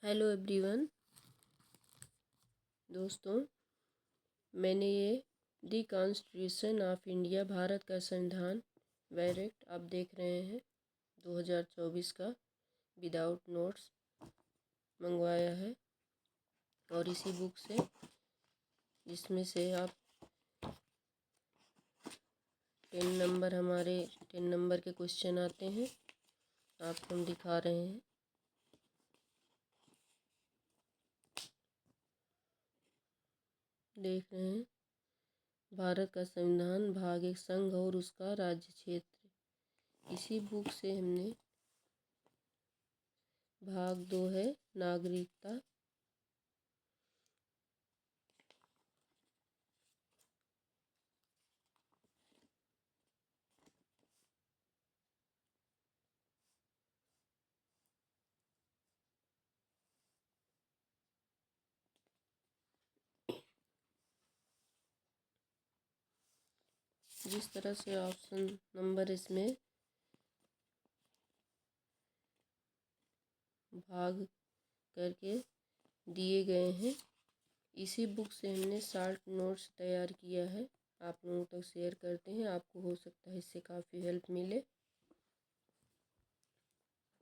Hello everyone. दोस्तों, मैंने ये दी कॉन्स्टिट्यूशन ऑफ इंडिया, भारत का संविधान डायरेक्ट आप देख रहे हैं 2024 का विदाउट नोट्स मंगवाया है। और इसी बुक से जिसमें से आप 10 नंबर के क्वेश्चन आते हैं, आपको हम दिखा रहे हैं। देख रहे हैं भारत का संविधान, भाग 1 संघ और उसका राज्य क्षेत्र। इसी बुक से हमने भाग 2 है नागरिकता। जिस तरह से ऑप्शन नंबर इसमें भाग करके दिए गए हैं, इसी बुक से हमने शॉर्ट नोट्स तैयार किया है। आप लोगों तक शेयर करते हैं, आपको हो सकता है इससे काफ़ी हेल्प मिले।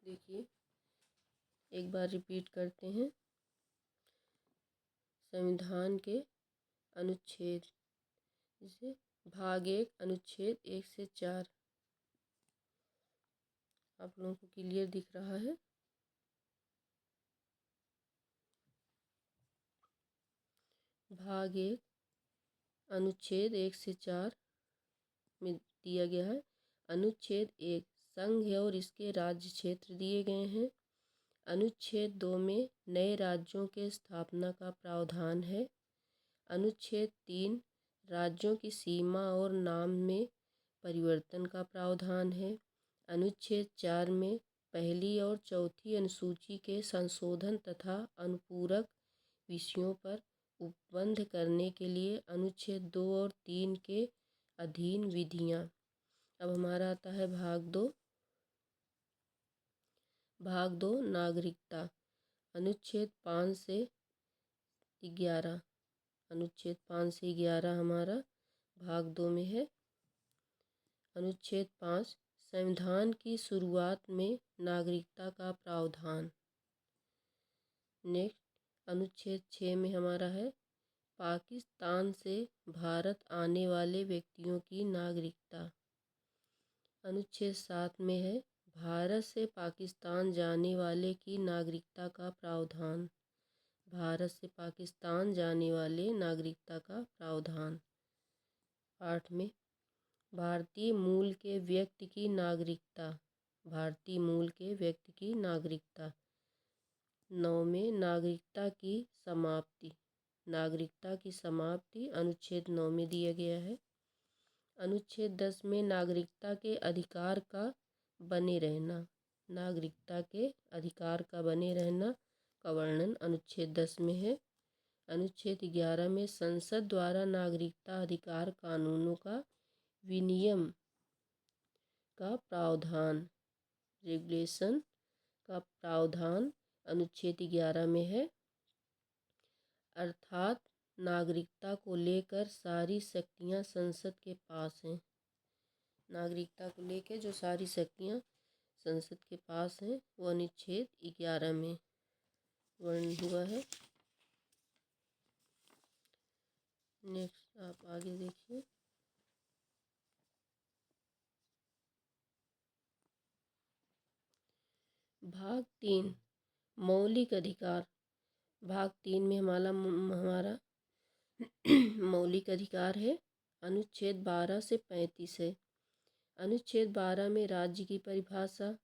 देखिए, एक बार रिपीट करते हैं। संविधान के अनुच्छेद, जैसे भाग 1 अनुच्छेद 1 से 4 आप लोगों को क्लियर दिख रहा है। भाग 1 अनुच्छेद 1 से 4 में दिया गया है। अनुच्छेद 1 संघ है और इसके राज्य क्षेत्र दिए गए हैं। अनुच्छेद 2 में नए राज्यों के स्थापना का प्रावधान है। अनुच्छेद 3 राज्यों की सीमा और नाम में परिवर्तन का प्रावधान है। अनुच्छेद 4 में पहली और चौथी अनुसूची के संशोधन तथा अनुपूरक विषयों पर उपबंध करने के लिए अनुच्छेद 2 और 3 के अधीन विधियाँ। अब हमारा आता है भाग 2 नागरिकता। अनुच्छेद 5 से 11 अनुच्छेद 5 से 11 हमारा भाग 2 में है। अनुच्छेद 5 संविधान की शुरुआत में नागरिकता का प्रावधान। नेक्स्ट अनुच्छेद 6 में हमारा है पाकिस्तान से भारत आने वाले व्यक्तियों की नागरिकता। अनुच्छेद 7 में है भारत से पाकिस्तान जाने वाले की नागरिकता का प्रावधान। भारत से पाकिस्तान जाने वाले नागरिकता का प्रावधान। 8 में भारतीय मूल के व्यक्ति की नागरिकता। भारतीय मूल के व्यक्ति की नागरिकता। 9 में नागरिकता की समाप्ति। नागरिकता की समाप्ति अनुच्छेद 9 में दिया गया है। अनुच्छेद 10 में नागरिकता के अधिकार का बने रहना। नागरिकता के अधिकार का बने रहना का वर्णन अनुच्छेद 10 में है। अनुच्छेद 11 में संसद द्वारा नागरिकता अधिकार कानूनों का विनियम का प्रावधान, रेगुलेशन का प्रावधान अनुच्छेद 11 में है। अर्थात नागरिकता को लेकर सारी शक्तियां संसद के पास हैं। नागरिकता को लेकर जो सारी शक्तियां संसद के पास हैं वो अनुच्छेद 11 में वर्णन हुआ है। नेक्स्ट आप आगे देखिए। भाग 3 मौलिक अधिकार। भाग 3 में हमारा मौलिक अधिकार है। अनुच्छेद 12 से 35 है। अनुच्छेद 12 में राज्य की परिभाषा।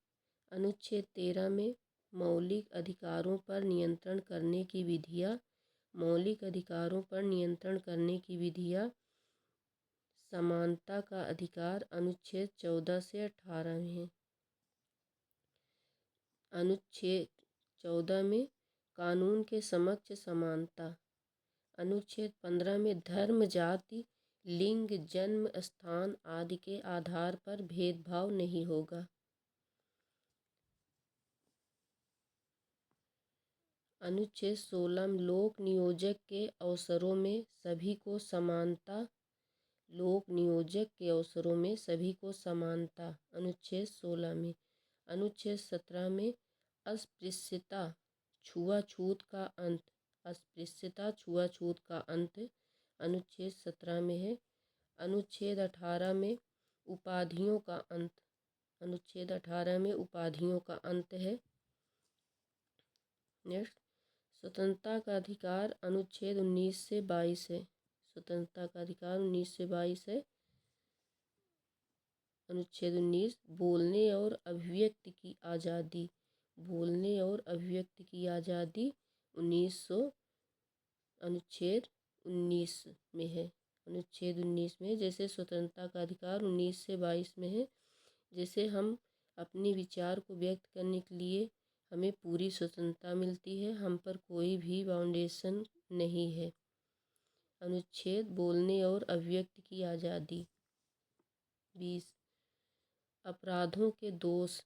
अनुच्छेद 13 में मौलिक अधिकारों पर नियंत्रण करने की विधियाँ। मौलिक अधिकारों पर नियंत्रण करने की विधियाँ। समानता का अधिकार अनुच्छेद 14 से 18 में है। अनुच्छेद 14 में कानून के समक्ष समानता। अनुच्छेद 15 में धर्म, जाति, लिंग, जन्म स्थान आदि के आधार पर भेदभाव नहीं होगा। अनुच्छेद 16 लोक नियोजक के अवसरों में सभी को समानता। लोक नियोजक के अवसरों में सभी को समानता अनुच्छेद 16 में। अनुच्छेद 17 में अस्पृश्यता छुआछूत का अंत। अस्पृश्यता छुआछूत का अंत अनुच्छेद 17 में है। अनुच्छेद 18 में उपाधियों का अंत। अनुच्छेद 18 में उपाधियों का अंत है। नेक्स्ट, स्वतंत्रता का अधिकार अनुच्छेद 19 से 22 है। स्वतंत्रता का अधिकार 19 से 22 है। अनुच्छेद 19 बोलने और अभिव्यक्ति की आज़ादी। बोलने और अभिव्यक्ति की आज़ादी अनुच्छेद 19 में है। अनुच्छेद 19 में जैसे स्वतंत्रता का अधिकार 19 से 22 में है, जैसे हम अपने विचार को व्यक्त करने के लिए हमें पूरी स्वतंत्रता मिलती है, हम पर कोई भी बाउंडेशन नहीं है। अनुच्छेद बोलने और अभिव्यक्ति की आज़ादी। 20 अपराधों के दोष।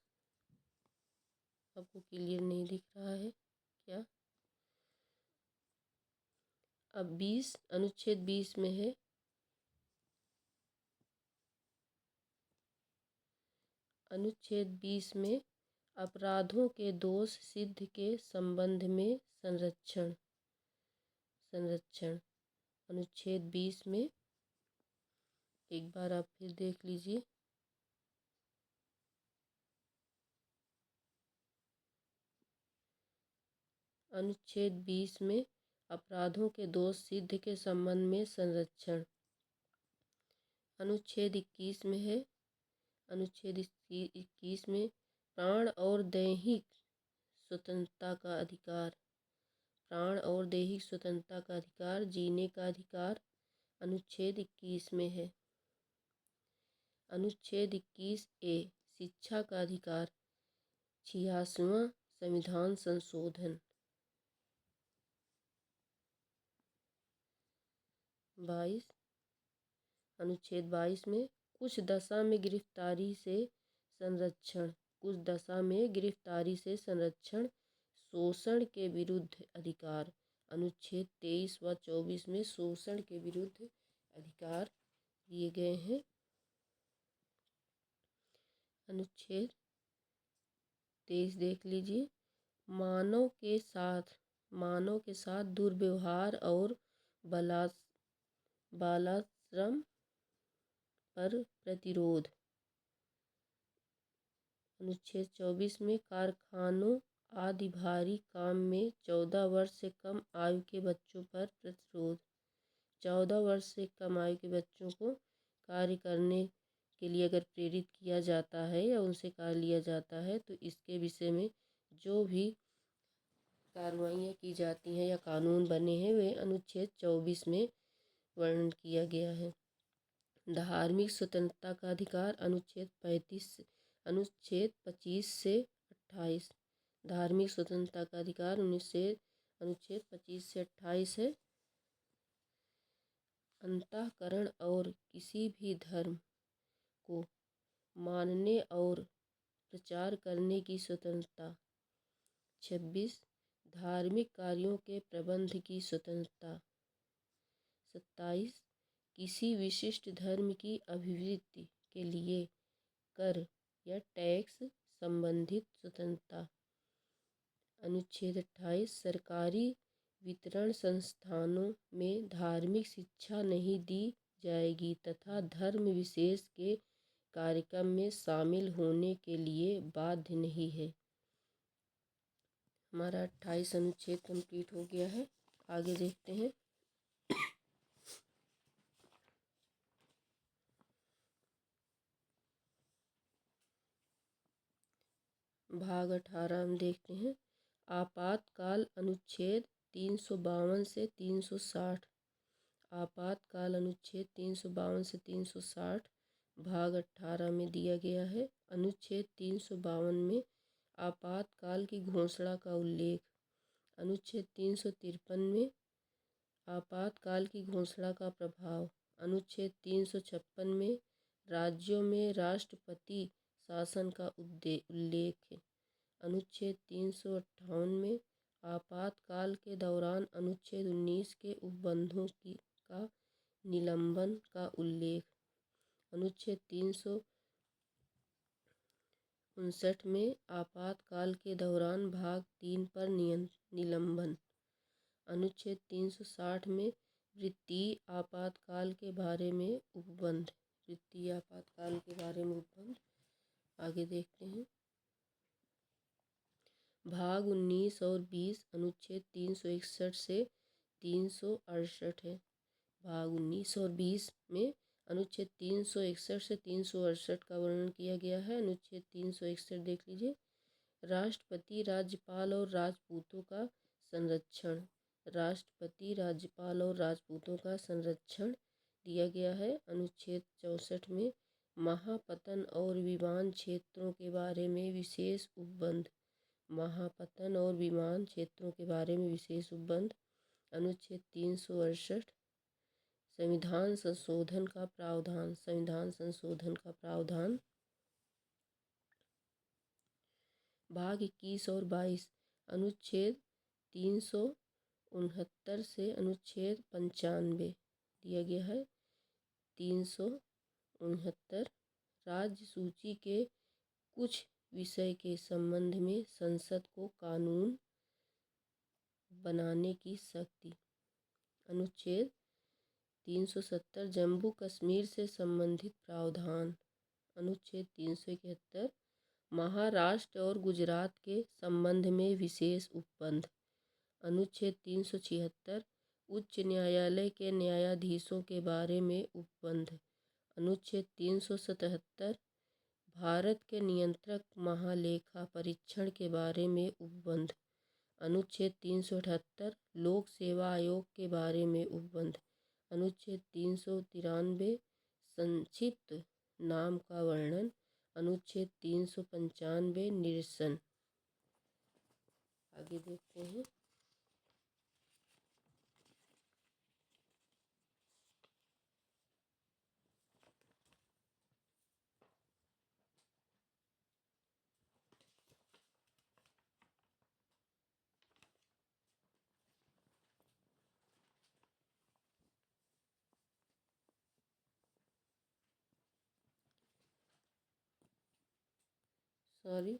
आपको क्लियर नहीं दिख रहा है क्या? अब 20 अनुच्छेद 20 में है अनुच्छेद 20 में अपराधों के दोष सिद्ध के संबंध में संरक्षण। अनुच्छेद 20 में एक बार आप फिर देख लीजिए। अनुच्छेद 20 में अपराधों के दोष सिद्ध के संबंध में संरक्षण। अनुच्छेद 21 में है अनुच्छेद 21 में प्राण और दैहिक स्वतंत्रता का अधिकार। प्राण और दैहिक स्वतंत्रता का अधिकार, जीने का अधिकार अनुच्छेद 21 में है। अनुच्छेद 21 ए शिक्षा का अधिकार 86वां संविधान संशोधन। 22 अनुच्छेद 22 में कुछ दशा में गिरफ्तारी से संरक्षण। कुछ दशा में गिरफ्तारी से संरक्षण, शोषण के विरुद्ध अधिकार। अनुच्छेद 23 व 24 में शोषण के विरुद्ध अधिकार दिए गए हैं। अनुच्छेद 23 देख लीजिए। मानव के साथ दुर्व्यवहार और बालाश्रम पर प्रतिरोध। अनुच्छेद 24 में कारखानों आदि भारी काम में 14 वर्ष से कम आयु के बच्चों पर प्रतिरोध। 14 वर्ष से कम आयु के बच्चों को कार्य करने के लिए अगर प्रेरित किया जाता है या उनसे कार्य लिया जाता है तो इसके विषय में जो भी कार्रवाइयाँ की जाती हैं या कानून बने हैं वे अनुच्छेद 24 में वर्णन किया गया है। धार्मिक स्वतंत्रता का अधिकार अनुच्छेद 25 से 28। धार्मिक स्वतंत्रता का अधिकार अनुच्छेद 25 से 28 है। अंतःकरण और किसी भी धर्म को मानने और प्रचार करने की स्वतंत्रता। 26 धार्मिक कार्यों के प्रबंध की स्वतंत्रता। 27 किसी विशिष्ट धर्म की अभिवृद्धि के लिए कर या टैक्स संबंधित स्वतंत्रता। अनुच्छेद 28 सरकारी वितरण संस्थानों में धार्मिक शिक्षा नहीं दी जाएगी तथा धर्म विशेष के कार्यक्रम में शामिल होने के लिए बाध्य नहीं है। हमारा 28 अनुच्छेद कंप्लीट हो गया है। आगे देखते हैं। भाग 18 हम देखते हैं। आपातकाल अनुच्छेद 352 से 360। आपातकाल अनुच्छेद 352 से 360 भाग 18 में दिया गया है। अनुच्छेद 352 में आपातकाल की घोषणा का उल्लेख। अनुच्छेद 353 में आपातकाल की घोषणा का प्रभाव। अनुच्छेद 356 में राज्यों में राष्ट्रपति शासन का उल्लेख है। अनुच्छेद 358 में आपातकाल के दौरान अनुच्छेद 19 के उपबंधों का निलंबन का उल्लेख। अनुच्छेद 359 में आपातकाल के दौरान भाग 3 पर निलंबन। अनुच्छेद 360 में वित्तीय आपातकाल के बारे में उपबंध। वित्तीय आपातकाल के बारे में उपबंध आगे देखते हैं। भाग 19 और 20 अनुच्छेद 361 से 368 है। भाग 19 और 20 में अनुच्छेद 361 से 368 का वर्णन किया गया है। अनुच्छेद 361 देख लीजिए। राष्ट्रपति, राज्यपाल और राजपूतों का संरक्षण। राष्ट्रपति, राज्यपाल और राजपूतों का संरक्षण दिया गया है। अनुच्छेद 64 में महापतन और विमान क्षेत्रों के बारे में विशेष उपबंध। महापतन और विमान क्षेत्रों के बारे में विशेष उपबंध। अनुच्छेद 368 संविधान संशोधन का प्रावधान। संविधान संशोधन का प्रावधान। भाग 21 और 22 अनुच्छेद 369 से अनुच्छेद 95 दिया गया है। 369 राज्य सूची के कुछ विषय के संबंध में संसद को कानून बनाने की शक्ति। अनुच्छेद 370 जम्मू कश्मीर से संबंधित प्रावधान। अनुच्छेद 371 महाराष्ट्र और गुजरात के संबंध में विशेष उपबंध। अनुच्छेद 376 उच्च न्यायालय के न्यायाधीशों के बारे में उपबंध। अनुच्छेद 377 भारत के नियंत्रक महालेखा परीक्षण के बारे में उपबंध। अनुच्छेद 378 लोक सेवा आयोग के बारे में उपबंध। अनुच्छेद 393 संक्षिप्त नाम का वर्णन। अनुच्छेद 395 निरसन। आगे देखते हैं। सॉरी,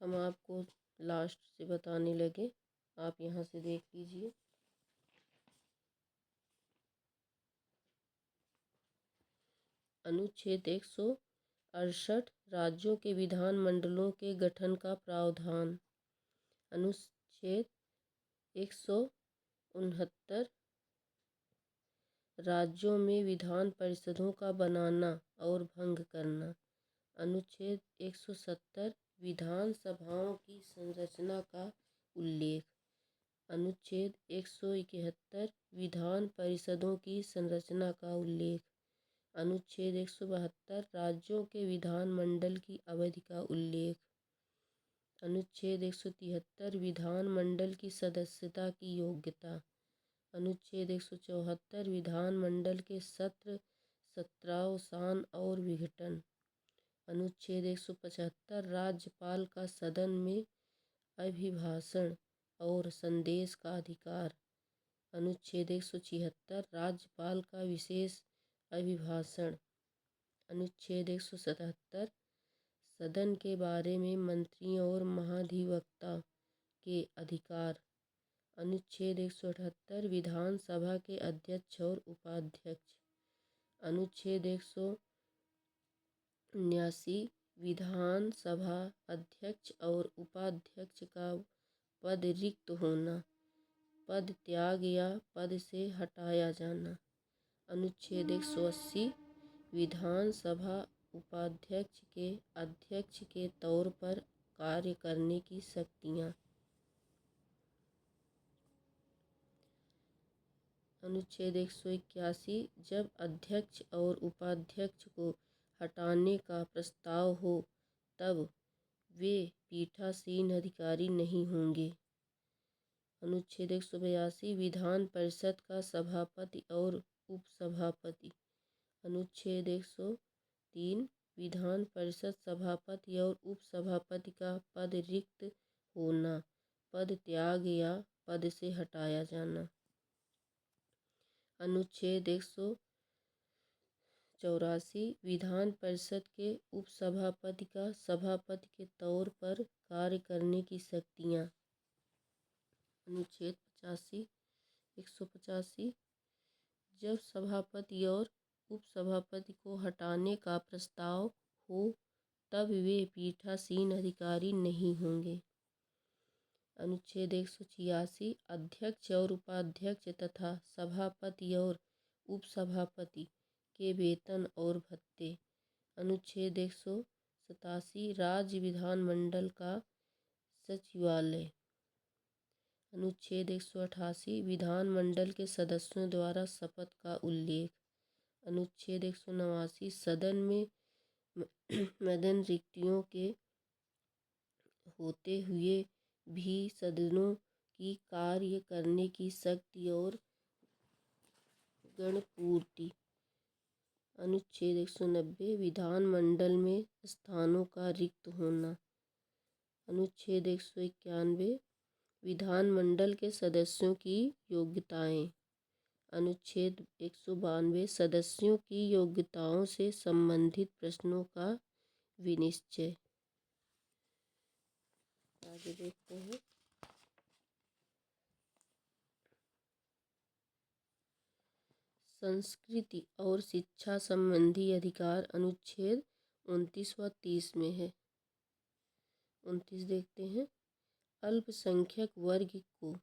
हम आपको लास्ट से बताने लगे, आप यहाँ से देख लीजिए। अनुच्छेद 168 राज्यों के विधानमंडलों के गठन का प्रावधान। अनुच्छेद 169 राज्यों में विधान परिषदों का बनाना और भंग करना। अनुच्छेद 170 विधानसभाओं की संरचना का उल्लेख। अनुच्छेद 171 विधान परिषदों की संरचना का उल्लेख। अनुच्छेद 172 राज्यों के विधानमंडल की अवधि का उल्लेख। अनुच्छेद 173 विधानमंडल की सदस्यता की योग्यता। अनुच्छेद 174 विधानमंडल के सत्र, सत्रावसान और विघटन। अनुच्छेद 175 राज्यपाल का सदन में अभिभाषण और संदेश का अधिकार। अनुच्छेद 176 राज्यपाल का विशेष अभिभाषण। अनुच्छेद 177 सदन के बारे में मंत्रियों और महाधिवक्ता के अधिकार। अनुच्छेद 178 विधानसभा के अध्यक्ष और उपाध्यक्ष। अनुच्छेद 179 विधानसभा अध्यक्ष और उपाध्यक्ष का पद रिक्त होना, पद त्याग या पद से हटाया जाना। अनुच्छेद 180 विधानसभा उपाध्यक्ष के अध्यक्ष के तौर पर कार्य करने की शक्तियाँ। अनुच्छेद 181 जब अध्यक्ष और उपाध्यक्ष को हटाने का प्रस्ताव हो तब वे पीठासीन अधिकारी नहीं होंगे। अनुच्छेद 182 विधान परिषद का सभापति और उपसभापति। अनुच्छेद 103 विधान परिषद सभापति और उपसभापति का पद रिक्त होना, पद त्याग या पद से हटाया जाना। अनुच्छेद 184 विधान परिषद के उपसभापति का सभापति के तौर पर कार्य करने की शक्तियाँ। अनुच्छेद 185 जब सभापति और उपसभापति को हटाने का प्रस्ताव हो तब वे पीठासीन अधिकारी नहीं होंगे। अनुच्छेद 186 अध्यक्ष और उपाध्यक्ष तथा सभापति और उपसभापति के वेतन और भत्ते। अनुच्छेद 187 राज्य विधानमंडल का सचिवालय। अनुच्छेद 188 विधानमंडल के सदस्यों द्वारा शपथ का उल्लेख। अनुच्छेद 189 सदन में मदन रिक्तियों के होते हुए भी सदनों की कार्य करने की शक्ति और गणपूर्ति। अनुच्छेद 190 विधानमंडल में स्थानों का रिक्त होना। अनुच्छेद 191 विधानमंडल के सदस्यों की योग्यताएं। अनुच्छेद 192 सदस्यों की योग्यताओं से संबंधित प्रश्नों का विनिश्चय। आगे देखते हैं। संस्कृति और शिक्षा संबंधी अधिकार अनुच्छेद 29 व 30 में है। 29 देखते हैं। अल्पसंख्यक वर्ग को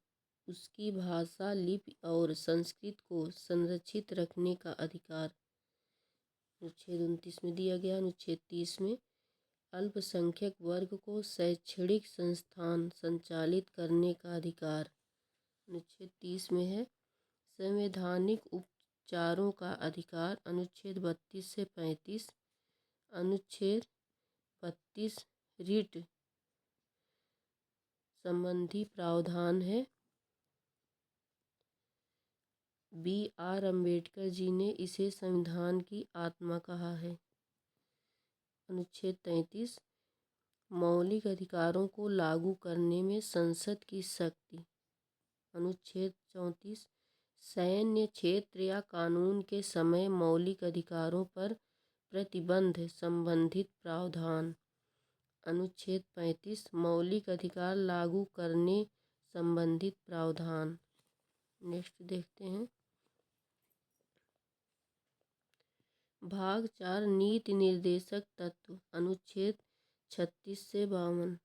उसकी भाषा, लिपि और संस्कृति को संरक्षित रखने का अधिकार अनुच्छेद 29 में दिया गया। अनुच्छेद 30 में अल्पसंख्यक वर्ग को शैक्षणिक संस्थान संचालित करने का अधिकार अनुच्छेद 30 में है। संवैधानिक उपचारों का अधिकार अनुच्छेद 32 से 35। अनुच्छेद 32 रिट संबंधी प्रावधान है। B.R. अम्बेडकर जी ने इसे संविधान की आत्मा कहा है। अनुच्छेद 33 मौलिक अधिकारों को लागू करने में संसद की शक्ति। अनुच्छेद 34 सैन्य क्षेत्र या कानून के समय मौलिक अधिकारों पर प्रतिबंध संबंधित प्रावधान। अनुच्छेद 35 मौलिक अधिकार लागू करने संबंधित प्रावधान। नेक्स्ट देखते हैं। भाग 4 नीति निर्देशक तत्व अनुच्छेद 36 से 52।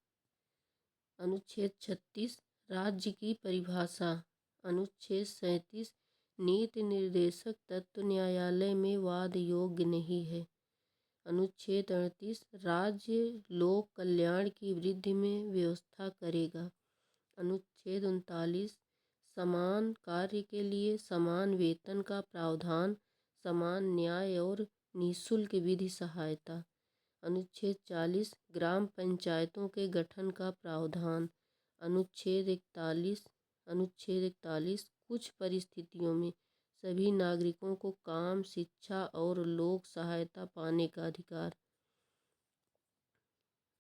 अनुच्छेद 36 राज्य की परिभाषा। अनुच्छेद 37 नीति निर्देशक तत्व न्यायालय में वाद योग्य नहीं है। अनुच्छेद 38 राज्य लोक कल्याण की वृद्धि में व्यवस्था करेगा। अनुच्छेद 39 समान कार्य के लिए समान वेतन का प्रावधान, समान न्याय और निःशुल्क विधि सहायता। अनुच्छेद 40 ग्राम पंचायतों के गठन का प्रावधान। अनुच्छेद 41 कुछ परिस्थितियों में सभी नागरिकों को काम, शिक्षा और लोक सहायता पाने का अधिकार।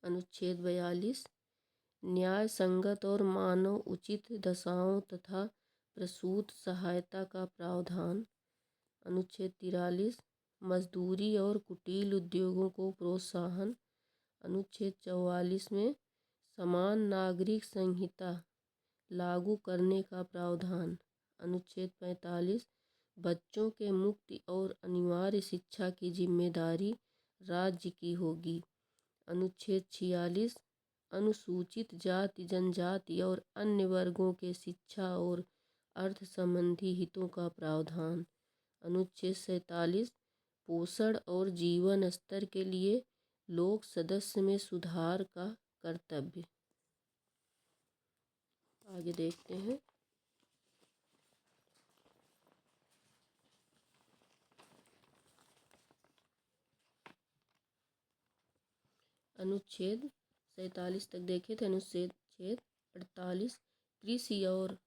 अनुच्छेद 42 न्याय संगत और मानव उचित दशाओं तथा प्रसूत सहायता का प्रावधान। अनुच्छेद 43 मजदूरी और कुटीर उद्योगों को प्रोत्साहन। अनुच्छेद 44 में समान नागरिक संहिता लागू करने का प्रावधान। अनुच्छेद 45 बच्चों के मुक्ति और अनिवार्य शिक्षा की जिम्मेदारी राज्य की होगी। अनुच्छेद 46 अनुसूचित जाति, जनजाति और अन्य वर्गों के शिक्षा और अर्थ संबंधी हितों का प्रावधान। अनुच्छेद 47 पोषण और जीवन स्तर के लिए लोक सदस्य में सुधार का कर्तव्य। आगे देखते हैं। अनुच्छेद 47 तक देखे थे। अनुच्छेद 48 कृषि और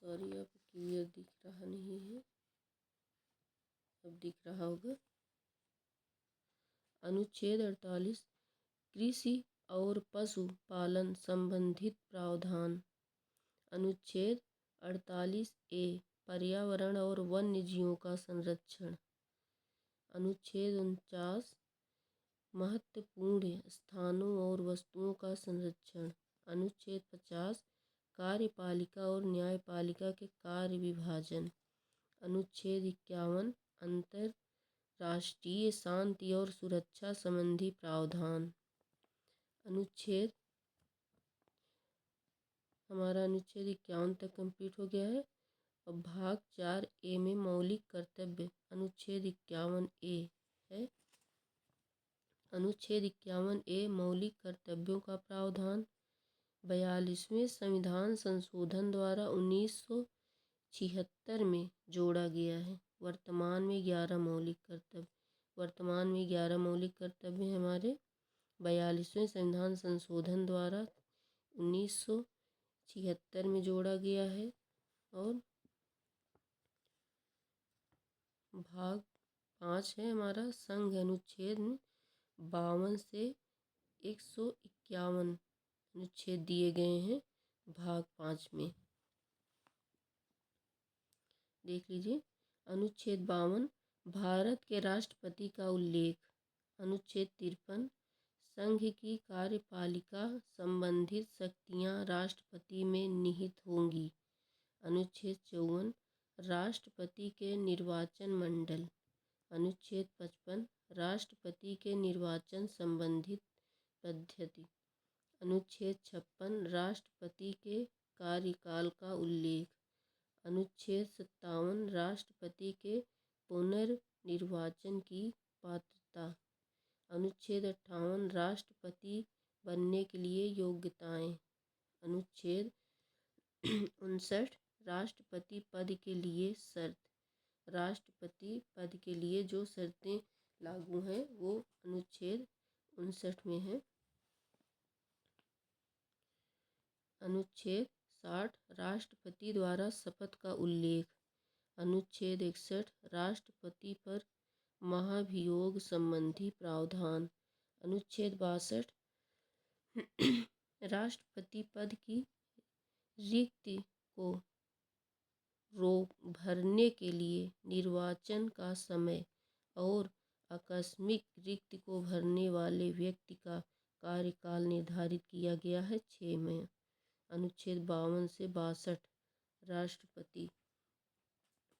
अब क्लियर दिख रहा नहीं है, अब दिख रहा होगा। अनुच्छेद 48 कृषि और पशुपालन संबंधित प्रावधान। अनुच्छेद 48A पर्यावरण और वन्य जीवों का संरक्षण। अनुच्छेद 49 महत्वपूर्ण स्थानों और वस्तुओं का संरक्षण। अनुच्छेद 50 कार्यपालिका और न्यायपालिका के कार्य विभाजन। अनुच्छेद 51 अंतरराष्ट्रीय शांति और सुरक्षा संबंधी प्रावधान। अनुच्छेद 51 तक कंप्लीट हो गया है। अब भाग 4A में मौलिक कर्तव्य अनुच्छेद 51A है। अनुच्छेद 51A मौलिक कर्तव्यों का प्रावधान 42वें संविधान संशोधन द्वारा 1976 में जोड़ा गया है। वर्तमान में 11 मौलिक कर्तव्य हैं हमारे 42वें संविधान संशोधन द्वारा 1976 में जोड़ा गया है। और भाग 5 है हमारा संघ अनुच्छेद 52 से 151 अनुच्छेद दिए गए हैं भाग 5 में। देख लीजिए। अनुच्छेद 52 भारत के राष्ट्रपति का उल्लेख। अनुच्छेद 53 संघ की कार्यपालिका संबंधित शक्तियां राष्ट्रपति में निहित होंगी। अनुच्छेद 54 राष्ट्रपति के निर्वाचन मंडल। अनुच्छेद 55 राष्ट्रपति के निर्वाचन संबंधित पद्धति। अनुच्छेद 56 राष्ट्रपति के कार्यकाल का उल्लेख। अनुच्छेद 57 राष्ट्रपति के पुनर्निर्वाचन की पात्रता। अनुच्छेद 58 राष्ट्रपति बनने के लिए योग्यताएं। अनुच्छेद 59 राष्ट्रपति पद के लिए शर्त। राष्ट्रपति पद के लिए जो शर्तें लागू हैं वो अनुच्छेद 59 में है। अनुच्छेद 60 राष्ट्रपति द्वारा शपथ का उल्लेख। अनुच्छेद 61 राष्ट्रपति पर महाभियोग संबंधी प्रावधान। अनुच्छेद 62 राष्ट्रपति पद की रिक्ति को भरने के लिए निर्वाचन का समय और आकस्मिक रिक्ति को भरने वाले व्यक्ति का कार्यकाल निर्धारित किया गया है 6 में। अनुच्छेद 52 से 62 राष्ट्रपति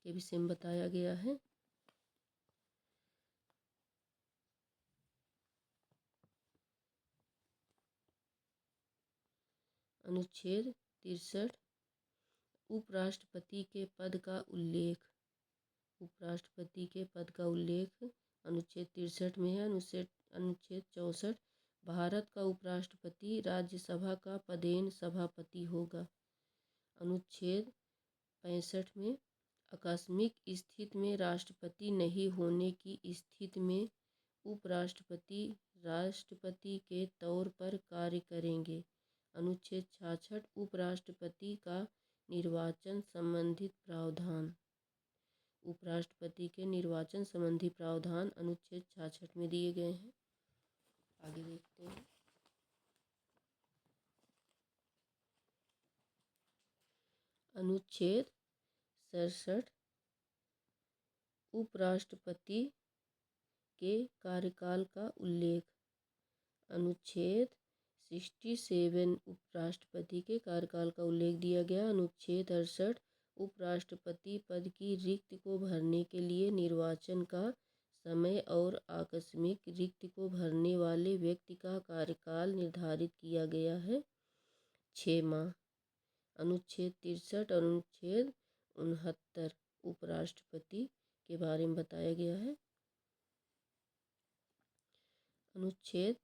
के विषय में बताया गया है। अनुच्छेद 63 उपराष्ट्रपति के पद का उल्लेख। उपराष्ट्रपति के पद का उल्लेख अनुच्छेद 63 में है। अनुच्छेद 64 भारत का उपराष्ट्रपति राज्यसभा का पदेन सभापति होगा। अनुच्छेद 65 में आकस्मिक स्थिति में राष्ट्रपति नहीं होने की स्थिति में उपराष्ट्रपति राष्ट्रपति के तौर पर कार्य करेंगे। अनुच्छेद 66 उपराष्ट्रपति का निर्वाचन संबंधित प्रावधान। उपराष्ट्रपति के निर्वाचन संबंधी प्रावधान अनुच्छेद 66 में दिए गए हैं। आगे देखते हैं। अनुच्छेद 67 उपराष्ट्रपति के कार्यकाल का उल्लेख। अनुच्छेद 67 उपराष्ट्रपति के कार्यकाल का उल्लेख दिया गया। अनुच्छेद 68 उपराष्ट्रपति पद की रिक्ति को भरने के लिए निर्वाचन का समय और आकस्मिक रिक्ति को भरने वाले व्यक्ति का कार्यकाल निर्धारित किया गया है 6 माह। अनुच्छेद 63 और अनुच्छेद 69 उपराष्ट्रपति के बारे में बताया गया है। अनुच्छेद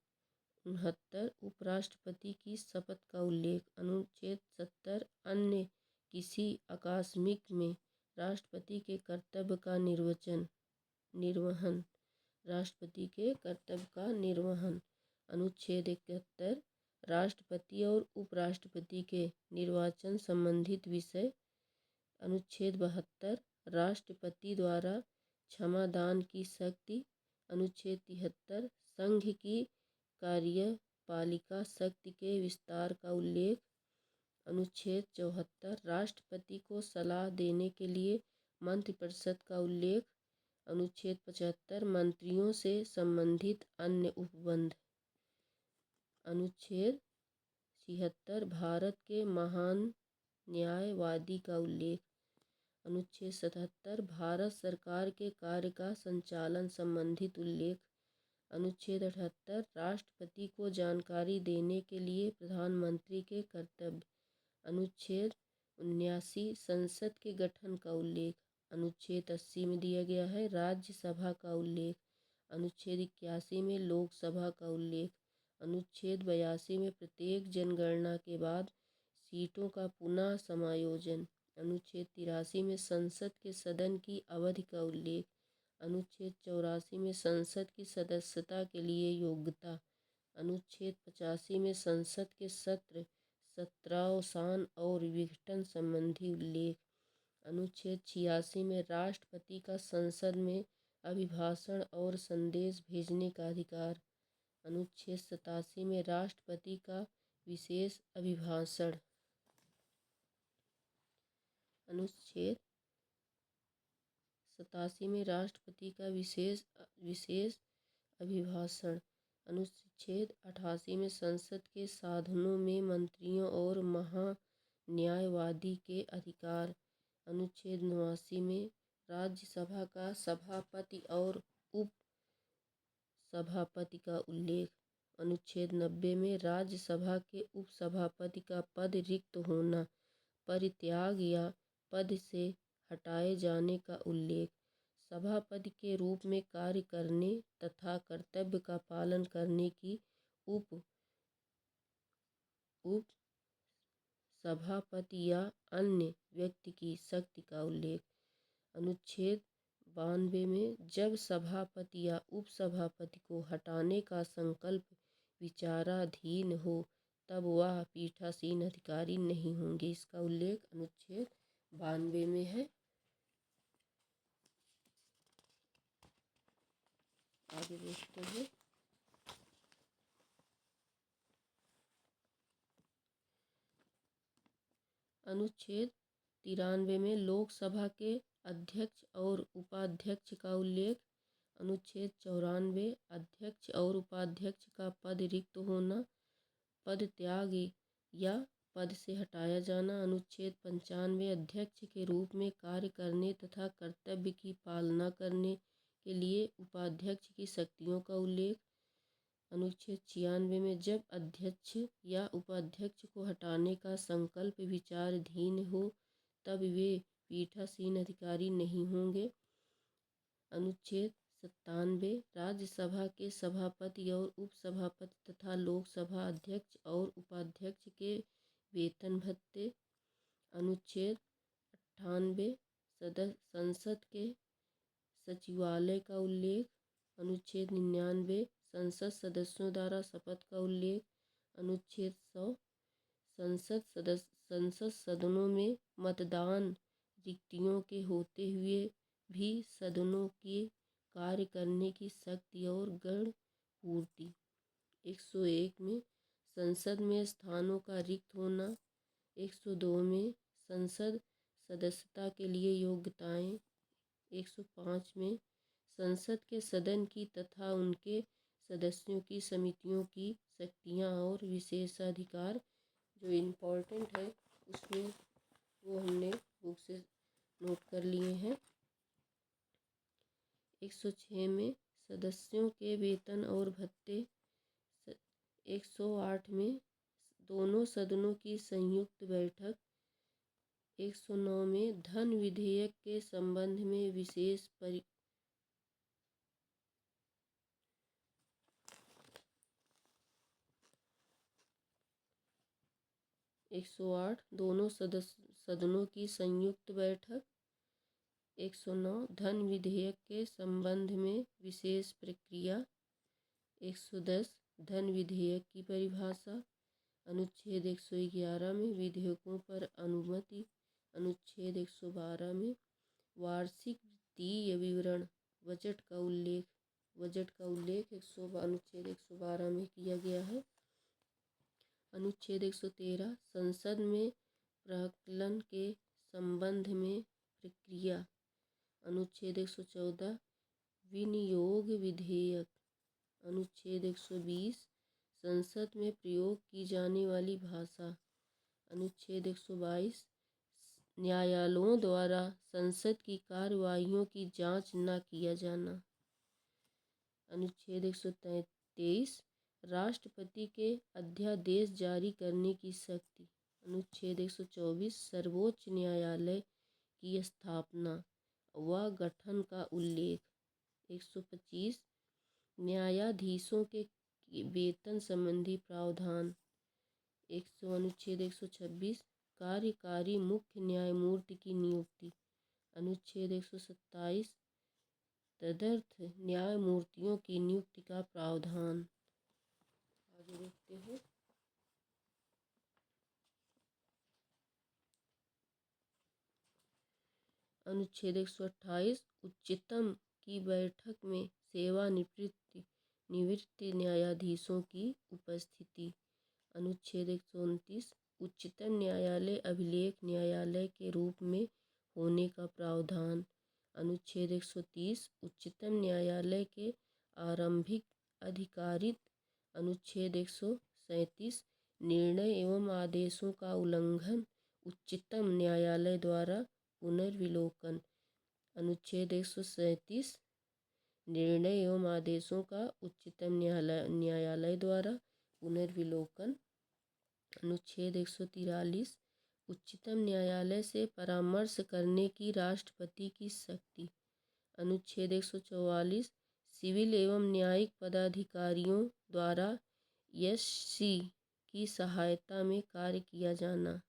69 उपराष्ट्रपति की शपथ का उल्लेख। अनुच्छेद 70 अन्य किसी आकस्मिक में राष्ट्रपति के कर्तव्य का निर्वहन। राष्ट्रपति के कर्तव्य का निर्वहन। अनुच्छेद 71 राष्ट्रपति और उपराष्ट्रपति के निर्वाचन संबंधित विषय। अनुच्छेद 72 राष्ट्रपति द्वारा क्षमादान की शक्ति। अनुच्छेद 73 संघ की न्यायपालिका शक्ति के विस्तार का उल्लेख। अनुच्छेद 74 राष्ट्रपति को सलाह देने के लिए मंत्रिपरिषद का उल्लेख। अनुच्छेद 75 मंत्रियों से संबंधित अन्य उपबंध। अनुच्छेद 76 भारत के महान न्यायवादी का उल्लेख। अनुच्छेद 77 भारत सरकार के कार्य का संचालन संबंधित उल्लेख। अनुच्छेद 78 राष्ट्रपति को जानकारी देने के लिए प्रधानमंत्री के कर्तव्य। अनुच्छेद 79 संसद के गठन का उल्लेख। अनुच्छेद 80 में दिया गया है राज्यसभा का उल्लेख। अनुच्छेद 81 में लोकसभा का उल्लेख। अनुच्छेद 82 में प्रत्येक जनगणना के बाद सीटों का पुनः समायोजन। अनुच्छेद 83 में संसद के सदन की अवधि का उल्लेख। अनुच्छेद 84 में संसद की सदस्यता के लिए योग्यता। अनुच्छेद 85 में संसद के सत्र सत्रावसान और विघटन संबंधी उल्लेख। अनुच्छेद 86 में राष्ट्रपति का संसद में अभिभाषण और संदेश भेजने का अधिकार। अनुच्छेद 87 में राष्ट्रपति का विशेष अभिभाषण। अनुच्छेद 87 में राष्ट्रपति का विशेष अभिभाषण। अनुच्छेद 88 में संसद के साधनों में मंत्रियों और महान्यायवादी के अधिकार। अनुच्छेद 89 में राज्यसभा का सभापति और उप सभापति का उल्लेख। अनुच्छेद 90 में राज्यसभा के उपसभापति का पद रिक्त होना, परित्याग या पद से हटाए जाने का उल्लेख। सभापति के रूप में कार्य करने तथा कर्तव्य का पालन करने की उप सभापति या अन्य व्यक्ति की शक्ति का उल्लेख। अनुच्छेद 92 में जब सभापति या उपसभापति को हटाने का संकल्प विचाराधीन हो तब वह पीठासीन अधिकारी नहीं होंगे। इसका उल्लेख अनुच्छेद 92 में है। आगे देखते हैं। अनुच्छेद 93 में लोकसभा के अध्यक्ष और उपाध्यक्ष का उल्लेख। अनुच्छेद 94 अध्यक्ष और उपाध्यक्ष का पद रिक्त होना, पद त्याग या पद से हटाया जाना। अनुच्छेद 95 अध्यक्ष के रूप में कार्य करने तथा कर्तव्य की पालना करने के लिए उपाध्यक्ष की शक्तियों का उल्लेख। अनुच्छेद 96 में जब अध्यक्ष या उपाध्यक्ष को हटाने का संकल्प विचाराधीन हो तब वे पीठासीन अधिकारी नहीं होंगे। अनुच्छेद 97 राज्यसभा के सभापति और उपसभापति तथा लोकसभा अध्यक्ष और उपाध्यक्ष के वेतन भत्ते। अनुच्छेद 98 संसद के सचिवालय का उल्लेख। अनुच्छेद 99 संसद सदस्यों द्वारा शपथ का उल्लेख। अनुच्छेद 100 संसद सदनों में मतदान रिक्तियों के होते हुए भी सदनों के कार्य करने की शक्ति और गण पूर्ति। 101 में संसद में स्थानों का रिक्त होना। 102 में संसद सदस्यता के लिए योग्यताएं। 105 में संसद के सदन की तथा उनके सदस्यों की समितियों की शक्तियां और विशेषाधिकार। जो इम्पोर्टेंट है उसमें वो हमने बुक से नोट कर लिए हैं। 106 में सदस्यों के वेतन और भत्ते। 108 में दोनों सदनों की संयुक्त बैठक। 109 में धन विधेयक के संबंध में विशेष 108 दोनों सदनों की संयुक्त बैठक। 109 धन विधेयक के संबंध में विशेष प्रक्रिया। 110 धन विधेयक की परिभाषा। अनुच्छेद 111 में विधेयकों पर अनुमति। अनुच्छेद 112 में वार्षिक वित्तीय विवरण बजट का उल्लेख अनुच्छेद 112 में किया गया है। अनुच्छेद 113 संसद में प्रकलन के संबंध में प्रक्रिया। अनुच्छेद 114 विनियोग विधेयक। अनुच्छेद 120 संसद में प्रयोग की जाने वाली भाषा। अनुच्छेद 122 न्यायालयों द्वारा संसद की कार्यवाहियों की जांच न किया जाना। अनुच्छेद 123 राष्ट्रपति के अध्यादेश जारी करने की शक्ति। अनुच्छेद 124 सर्वोच्च न्यायालय की स्थापना व गठन का उल्लेख। 125 न्यायाधीशों के वेतन संबंधी प्रावधान। अनुच्छेद 126 कार्यकारी मुख्य न्यायमूर्ति की नियुक्ति। अनुच्छेद 127 तदर्थ न्यायमूर्तियों की नियुक्ति का प्रावधान। आगे देखते हैं। अनुच्छेद 128 उच्चतम की बैठक में सेवानिवृत्त न्यायाधीशों की उपस्थिति। अनुच्छेद 129 उच्चतम न्यायालय अभिलेख न्यायालय के रूप में होने का प्रावधान। अनुच्छेद 130 उच्चतम न्यायालय के आरंभिक अधिकारित। अनुच्छेद 137 निर्णय एवं आदेशों का उल्लंघन उच्चतम न्यायालय द्वारा पुनर्विलोकन। अनुच्छेद 137 निर्णय एवं आदेशों का उच्चतम न्यायालय द्वारा पुनर्विलोकन। अनुच्छेद 143 उच्चतम न्यायालय से परामर्श करने की राष्ट्रपति की शक्ति। अनुच्छेद 144 सिविल एवं न्यायिक पदाधिकारियों द्वारा एससी की सहायता में कार्य किया जाना।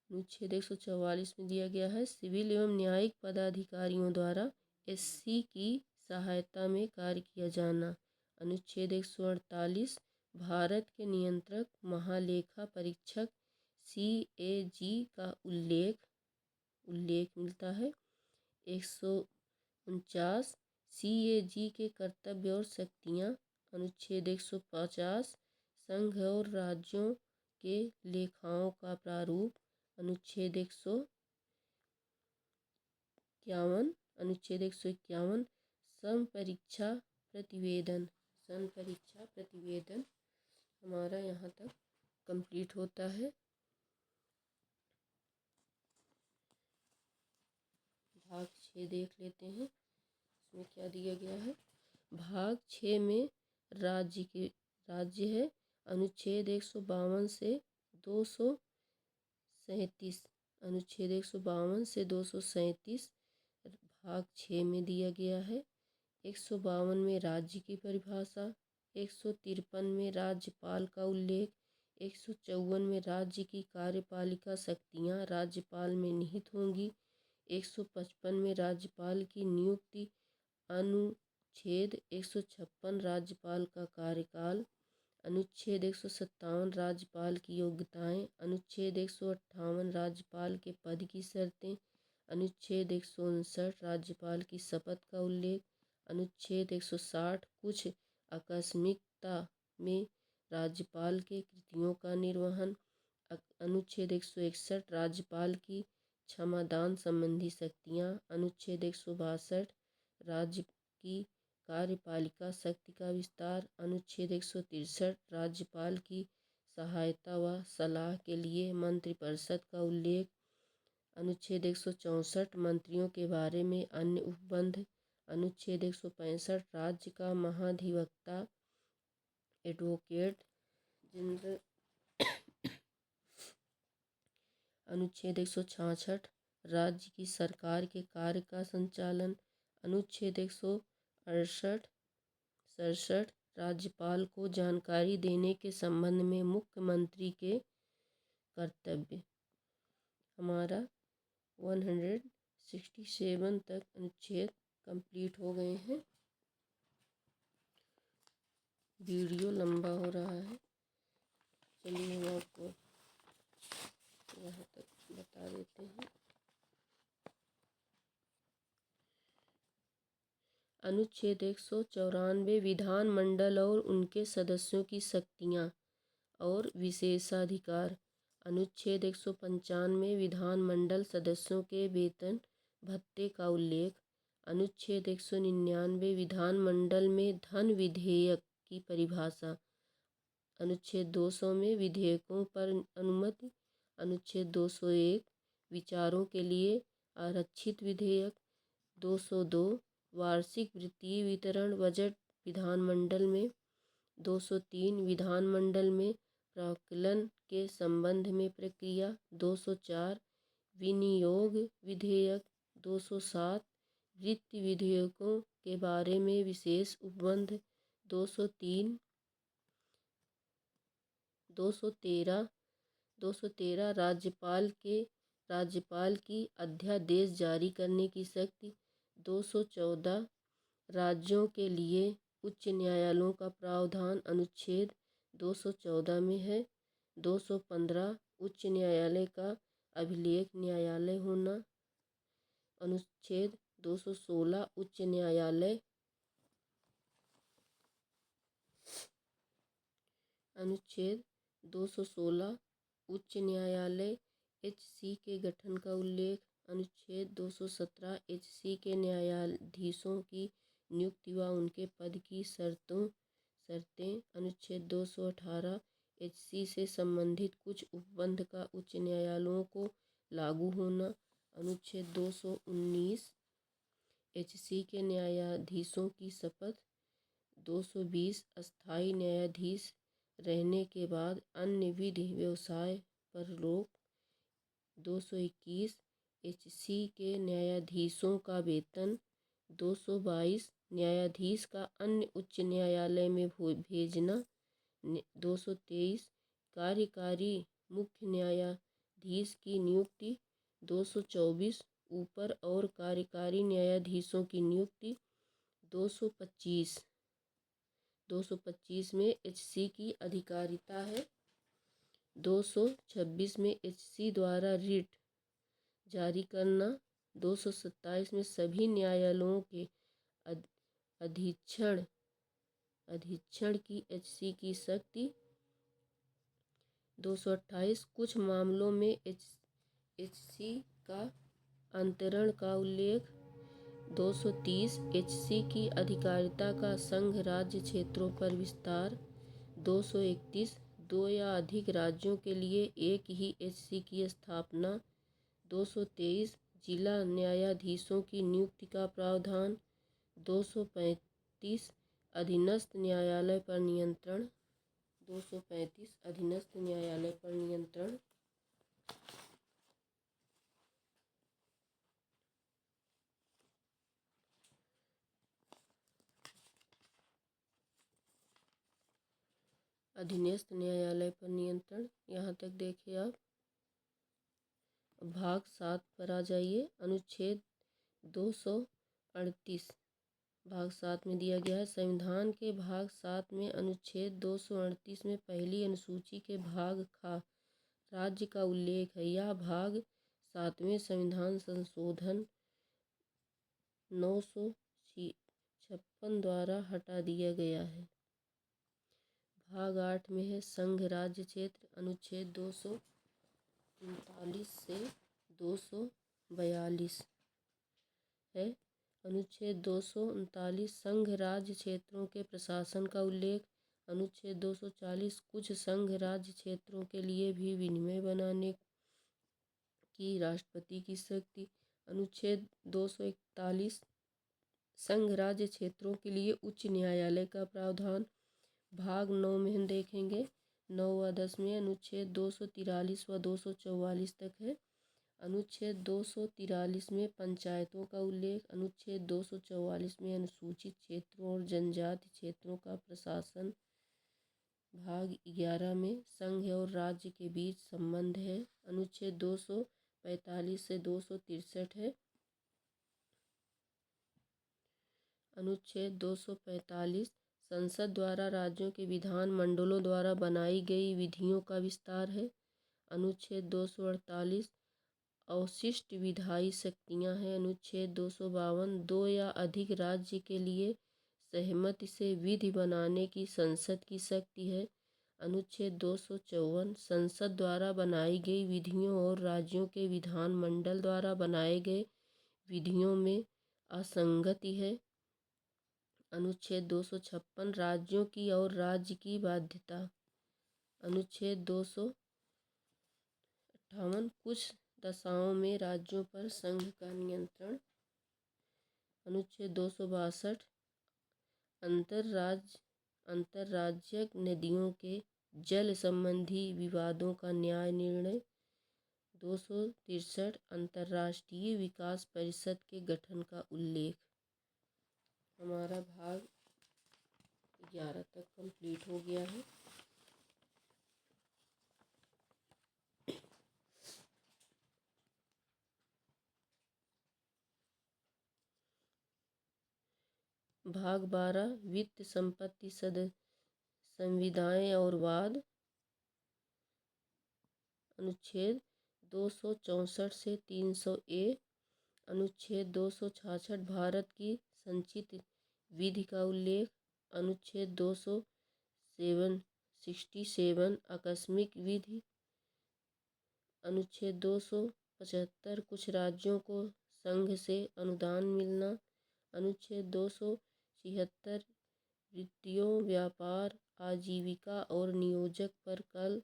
अनुच्छेद 144 में दिया गया है सिविल एवं न्यायिक पदाधिकारियों द्वारा एससी की सहायता में कार्य किया जाना। अनुच्छेद 148 भारत के नियंत्रक महालेखा परीक्षक CAG का उल्लेख मिलता है। 149 CAG के कर्तव्य और शक्तियाँ। अनुच्छेद 150 संघ और राज्यों के लेखाओं का प्रारूप। अनुच्छेद 151 संपरीक्षा प्रतिवेदन हमारा यहाँ तक कंप्लीट होता है। भाग 6 देख लेते हैं इसमें क्या दिया गया है। भाग 6 में राज्य है। अनुच्छेद 152 से 237। अनुच्छेद 152 से 237 भाग 6 में दिया गया है। 152 में राज्य की परिभाषा। 153 में राज्यपाल का उल्लेख। 154 में राज्य की कार्यपालिका शक्तियाँ राज्यपाल में निहित होंगी। 155 में राज्यपाल की नियुक्ति। अनुच्छेद 156 राज्यपाल का कार्यकाल। अनुच्छेद 157 राज्यपाल की योग्यताएं। अनुच्छेद 158 राज्यपाल के पद की शर्तें। अनुच्छेद 159 राज्यपाल की शपथ का उल्लेख। अनुच्छेद 160 कुछ आकस्मिकता में राज्यपाल के कृतियों का निर्वहन। अनुच्छेद 161 राज्यपाल की क्षमादान संबंधी शक्तियाँ। अनुच्छेद 162 राज्य की कार्यपालिका शक्ति का विस्तार। अनुच्छेद 163 राज्यपाल की सहायता व सलाह के लिए मंत्रिपरिषद का उल्लेख। अनुच्छेद 164 मंत्रियों के बारे में अन्य उपबंध। अनुच्छेद 165 राज्य का महाधिवक्ता एडवोकेट जनरल। अनुच्छेद 166 राज्य की सरकार के कार्य का संचालन। अनुच्छेद 167 राज्यपाल को जानकारी देने के संबंध में मुख्यमंत्री के कर्तव्य। हमारा 167 तक अनुच्छेद कंप्लीट हो गए हैं। वीडियो लंबा हो रहा है, चलिए हम आपको यहाँ तक बता देते हैं। अनुच्छेद 194 विधानमंडल और उनके सदस्यों की शक्तियाँ और विशेषाधिकार। अनुच्छेद 195 विधानमंडल सदस्यों के वेतन भत्ते का उल्लेख। अनुच्छेद 199 विधानमंडल में धन विधेयक की परिभाषा। अनुच्छेद 200 में विधेयकों पर अनुमति। अनुच्छेद 201 विचारों के लिए आरक्षित विधेयक। 202 वार्षिक वित्तीय वितरण बजट विधानमंडल में। 203 विधानमंडल में प्राक्कलन के संबंध में प्रक्रिया। 204 विनियोग विधेयक। 207 वित्त विधेयकों के बारे में विशेष उपबंध। 213 राज्यपाल की अध्यादेश जारी करने की शक्ति। 214 राज्यों के लिए उच्च न्यायालयों का प्रावधान अनुच्छेद 214 में है। 215 उच्च न्यायालय का अभिलेख न्यायालय होना। अनुच्छेद 216 उच्च न्यायालय। अनुच्छेद 216 उच्च न्यायालय HC के गठन का उल्लेख। अनुच्छेद 217 HC के न्यायाधीशों की नियुक्ति व उनके पद की शर्तें। अनुच्छेद 218 HC से संबंधित कुछ उपबंध का उच्च न्यायालयों को लागू होना। अनुच्छेद 219 HC के न्यायाधीशों की शपथ। 220 अस्थायी न्यायाधीश रहने के बाद अन्य विधि व्यवसाय पर रोक। 221 HC के न्यायाधीशों का वेतन। 222 न्यायाधीश का अन्य उच्च न्यायालय में भेजना। 223 कार्यकारी मुख्य न्यायाधीश की नियुक्ति। 224 ऊपर और कार्यकारी न्यायाधीशों की नियुक्ति। 225 में HC की अधिकारिता है। 226 में HC द्वारा रिट जारी करना। 227 में सभी न्यायालयों के अधीक्षण की HC की शक्ति। 228 कुछ मामलों में HC का अंतरण का उल्लेख। 230 HC की अधिकारिता का संघ राज्य क्षेत्रों पर विस्तार। 231 दो या अधिक राज्यों के लिए एक ही HC की स्थापना। 223 जिला न्यायाधीशों की नियुक्ति का प्रावधान। 235 अधीनस्थ न्यायालय पर नियंत्रण। 235 अधीनस्थ न्यायालय पर नियंत्रण। अधीनस्थ न्यायालय पर नियंत्रण यहाँ तक देखिए आप। भाग 7 पर आ जाइए। अनुच्छेद 238 भाग 7 में दिया गया है। संविधान के भाग 7 में अनुच्छेद 238 में पहली अनुसूची के भाग खा राज्य का उल्लेख है। यह भाग 7वें संविधान संशोधन 956 द्वारा हटा दिया गया है। भाग 8 में है संघ राज्य क्षेत्र। अनुच्छेद 239 से 242 है। अनुच्छेद 239 संघ राज्य क्षेत्रों के प्रशासन का उल्लेख। अनुच्छेद 240 कुछ संघ राज्य क्षेत्रों के लिए भी विनियम बनाने की राष्ट्रपति की शक्ति। अनुच्छेद 241 संघ राज्य क्षेत्रों के लिए उच्च न्यायालय का प्रावधान। भाग 9 में हम देखेंगे 9 व 10 में अनुच्छेद 243 व 244 तक है। अनुच्छेद 243 में पंचायतों का उल्लेख। अनुच्छेद 244 में अनुसूचित क्षेत्रों और जनजाति क्षेत्रों का प्रशासन। भाग 11 में संघ और राज्य के बीच संबंध है। अनुच्छेद 245 से 263 है। अनुच्छेद 245 संसद द्वारा राज्यों के विधान मंडलों द्वारा बनाई गई विधियों का विस्तार है। अनुच्छेद 248 अवशिष्ट विधायी शक्तियां हैं। अनुच्छेद 252 दो या अधिक राज्य के लिए सहमति से विधि बनाने की संसद की शक्ति है। अनुच्छेद 254 संसद द्वारा बनाई गई विधियों और राज्यों के विधानमंडल द्वारा बनाए गए विधियों में असंगति है। अनुच्छेद 256 राज्यों की और राज्य की बाध्यता। अनुच्छेद 258 कुछ दशाओं में राज्यों पर संघ का नियंत्रण। अनुच्छेद 262 अंतर्राज्यिक नदियों के जल संबंधी विवादों का न्याय निर्णय। 263 अंतर्राष्ट्रीय विकास परिषद के गठन का उल्लेख। हमारा भाग 11 तक कंप्लीट हो गया है। भाग 12 वित्त संपत्ति संविदाएं और वाद। अनुच्छेद 264 से 300A। अनुच्छेद 266 भारत की संचित विधि का उल्लेख। अनुच्छेद 267 आकस्मिक विधि। अनुच्छेद 275 कुछ राज्यों को संघ से अनुदान मिलना। अनुच्छेद 276 वृत्तियों, व्यापार, आजीविका और नियोजक पर कर।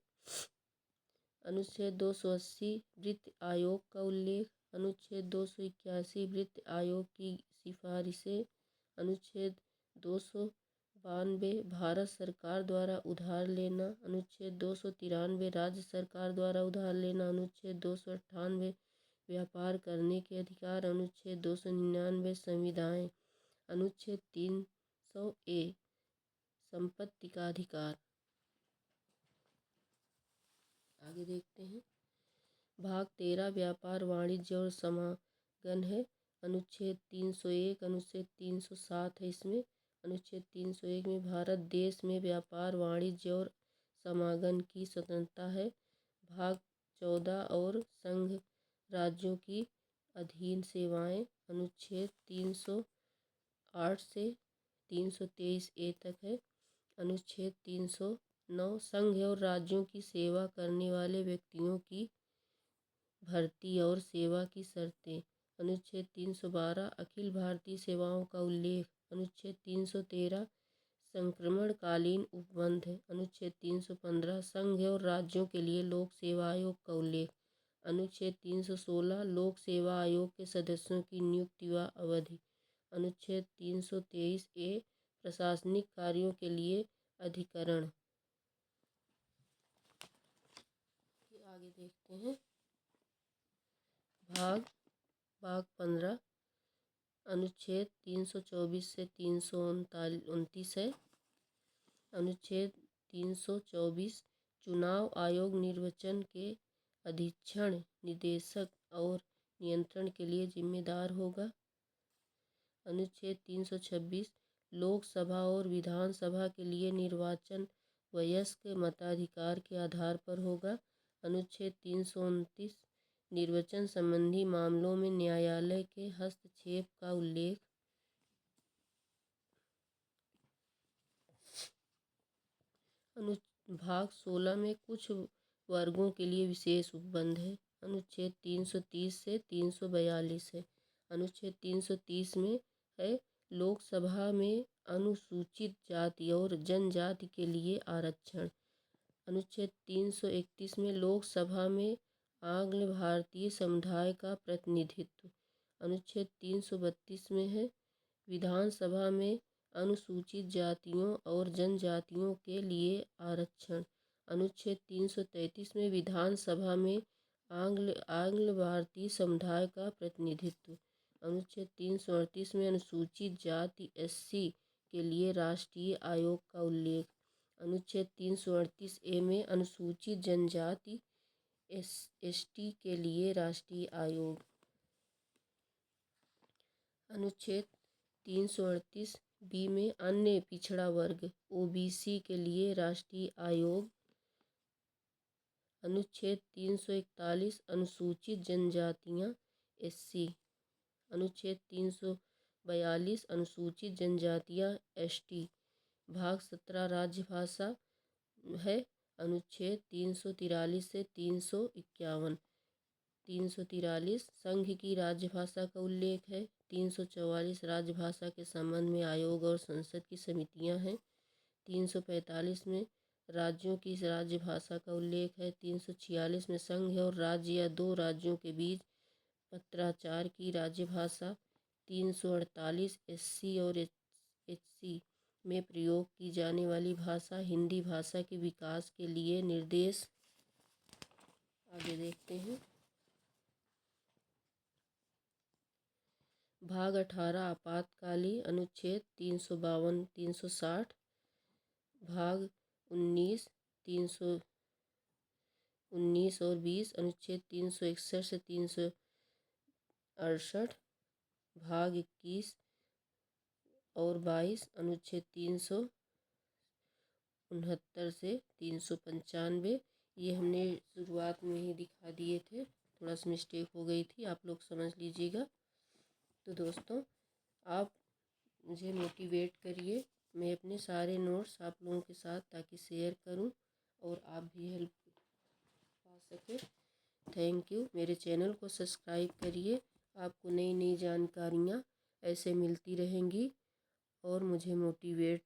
अनुच्छेद 280 वित्त आयोग का उल्लेख। अनुच्छेद 281 वित्त आयोग की सिफारिशें। अनुच्छेद 292 भारत सरकार द्वारा उधार लेना। अनुच्छेद 293 राज्य सरकार द्वारा उधार लेना। अनुच्छेद 298 व्यापार करने के अधिकार। अनुच्छेद 299 संविदाएं। अनुच्छेद 300A संपत्ति का अधिकार। आगे देखते हैं। भाग 13 व्यापार, वाणिज्य और समागम है। अनुच्छेद 301 अनुच्छेद 307 है इसमें। अनुच्छेद 301 में भारत देश में व्यापार, वाणिज्य और समागम की स्वतंत्रता है। भाग 14 और संघ राज्यों की अधीन सेवाएं। अनुच्छेद 308 से 323A तक है। अनुच्छेद 309 संघ और राज्यों की सेवा करने वाले व्यक्तियों की भर्ती और सेवा की शर्तें। अनुच्छेद 312 अखिल भारतीय सेवाओं का उल्लेख। अनुच्छेद 313 संक्रमणकालीन उपबंध। अनुच्छेद 315 संघ और राज्यों के लिए लोक सेवा आयोग का उल्लेख। अनुच्छेद 316 लोक सेवा आयोग के सदस्यों की नियुक्ति व अवधि। अनुच्छेद 323A प्रशासनिक कार्यों के लिए अधिकरण। आगे देखते हैं। भाग 15 अनुच्छेद 324 से 329 है। अनुच्छेद 324 चुनाव आयोग निर्वाचन के अधीक्षण, निदेशक और नियंत्रण के लिए जिम्मेदार होगा। अनुच्छेद 326 लोकसभा और विधानसभा के लिए निर्वाचन वयस्क मताधिकार के आधार पर होगा। अनुच्छेद 329 निर्वाचन संबंधी मामलों में न्यायालय के हस्तक्षेप का उल्लेख। भाग 16 में कुछ वर्गों के लिए विशेष उपबंध है। अनुच्छेद 330 से 342 है। अनुच्छेद 330 में है लोकसभा में अनुसूचित जाति और जनजाति के लिए आरक्षण। अनुच्छेद 331 में लोकसभा में आंग्ल भारतीय समुदाय का प्रतिनिधित्व। अनुच्छेद 332 में है विधानसभा में अनुसूचित जातियों और जनजातियों के लिए आरक्षण। अनुच्छेद 333 में विधानसभा में आंग्ल भारतीय समुदाय का प्रतिनिधित्व। अनुच्छेद 338 में अनुसूचित जाति SC के लिए राष्ट्रीय आयोग का उल्लेख। अनुच्छेद 338A में अनुसूचित जनजाति ST के लिए राष्ट्रीय आयोग। अनुच्छेद 338B में अन्य पिछड़ा वर्ग OBC के लिए राष्ट्रीय आयोग। अनुच्छेद 341 अनुसूचित जनजातियाँ SC। अनुच्छेद 342 अनुसूचित जनजातियाँ ST। भाग 17 राज्यभाषा है। अनुच्छेद 343 से 351। 343 संघ की राजभाषा का उल्लेख है। 344 राजभाषा के संबंध में आयोग और संसद की समितियां हैं। 345 में राज्यों की राजभाषा का उल्लेख है। 346 में संघ और राज्य या दो राज्यों के बीच पत्राचार की राजभाषा। 348 SC और HC में प्रयोग की जाने वाली भाषा। हिंदी भाषा के विकास के लिए निर्देश। आगे देखते हैं। भाग 18 आपातकालीन अनुच्छेद 352 360। भाग 19 319 और 20 अनुच्छेद 361 से 368। भाग 21 और 22 अनुच्छेद 369 से 395। ये हमने शुरुआत में ही दिखा दिए थे, थोड़ा सा मिस्टेक हो गई थी, आप लोग समझ लीजिएगा। तो दोस्तों आप मुझे मोटिवेट करिए, मैं अपने सारे नोट्स आप लोगों के साथ ताकि शेयर करूं और आप भी हेल्प पा सकें। Thank you. मेरे चैनल को सब्सक्राइब करिए, आपको नई नई जानकारियां ऐसे मिलती रहेंगी और मुझे मोटिवेट